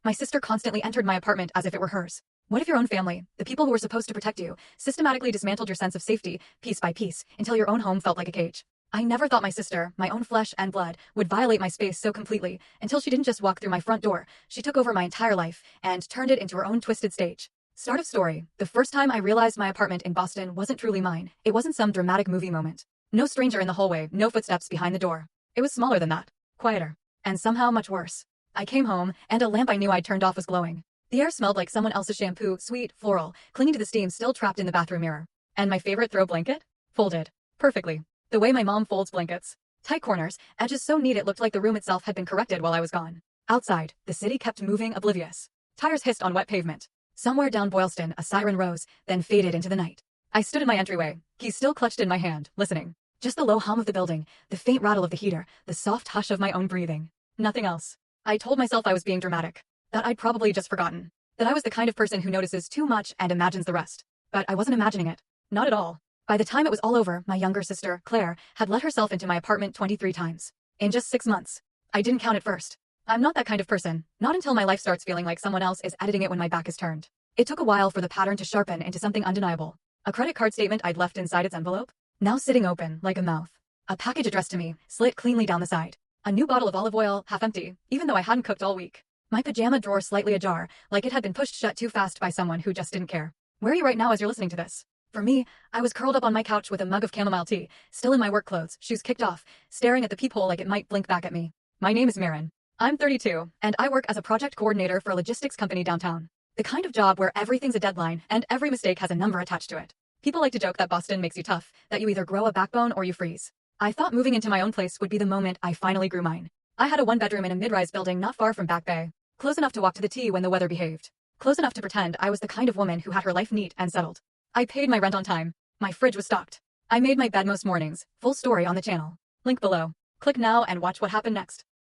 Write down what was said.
My sister constantly entered my apartment as if it were hers. What if your own family, the people who were supposed to protect you, systematically dismantled your sense of safety, piece by piece, until your own home felt like a cage? I never thought my sister, my own flesh and blood, would violate my space so completely, until she didn't just walk through my front door, she took over my entire life, and turned it into her own twisted stage. Start of story. The first time I realized my apartment in Boston wasn't truly mine, it wasn't some dramatic movie moment. No stranger in the hallway, no footsteps behind the door. It was smaller than that. Quieter. And somehow much worse. I came home, and a lamp I knew I'd turned off was glowing. The air smelled like someone else's shampoo, sweet, floral, clinging to the steam still trapped in the bathroom mirror. And my favorite throw blanket? Folded. Perfectly. The way my mom folds blankets. Tight corners, edges so neat it looked like the room itself had been corrected while I was gone. Outside, the city kept moving oblivious. Tires hissed on wet pavement. Somewhere down Boylston, a siren rose, then faded into the night. I stood in my entryway, keys still clutched in my hand, listening. Just the low hum of the building, the faint rattle of the heater, the soft hush of my own breathing. Nothing else. I told myself I was being dramatic. That I'd probably just forgotten. That I was the kind of person who notices too much and imagines the rest. But I wasn't imagining it. Not at all. By the time it was all over, my younger sister, Claire, had let herself into my apartment 23 times. In just 6 months. I didn't count at first. I'm not that kind of person, not until my life starts feeling like someone else is editing it when my back is turned. It took a while for the pattern to sharpen into something undeniable. A credit card statement I'd left inside its envelope, now sitting open, like a mouth. A package addressed to me, slit cleanly down the side. A new bottle of olive oil, half empty, even though I hadn't cooked all week. My pajama drawer slightly ajar, like it had been pushed shut too fast by someone who just didn't care. Where are you right now as you're listening to this? For me, I was curled up on my couch with a mug of chamomile tea, still in my work clothes, shoes kicked off, staring at the peephole like it might blink back at me. My name is Marin. I'm 32, and I work as a project coordinator for a logistics company downtown. The kind of job where everything's a deadline and every mistake has a number attached to it. People like to joke that Boston makes you tough, that you either grow a backbone or you freeze. I thought moving into my own place would be the moment I finally grew mine. I had a one-bedroom in a mid-rise building not far from Back Bay. Close enough to walk to the T when the weather behaved. Close enough to pretend I was the kind of woman who had her life neat and settled. I paid my rent on time. My fridge was stocked. I made my bed most mornings. Full story on the channel. Link below. Click now and watch what happened next.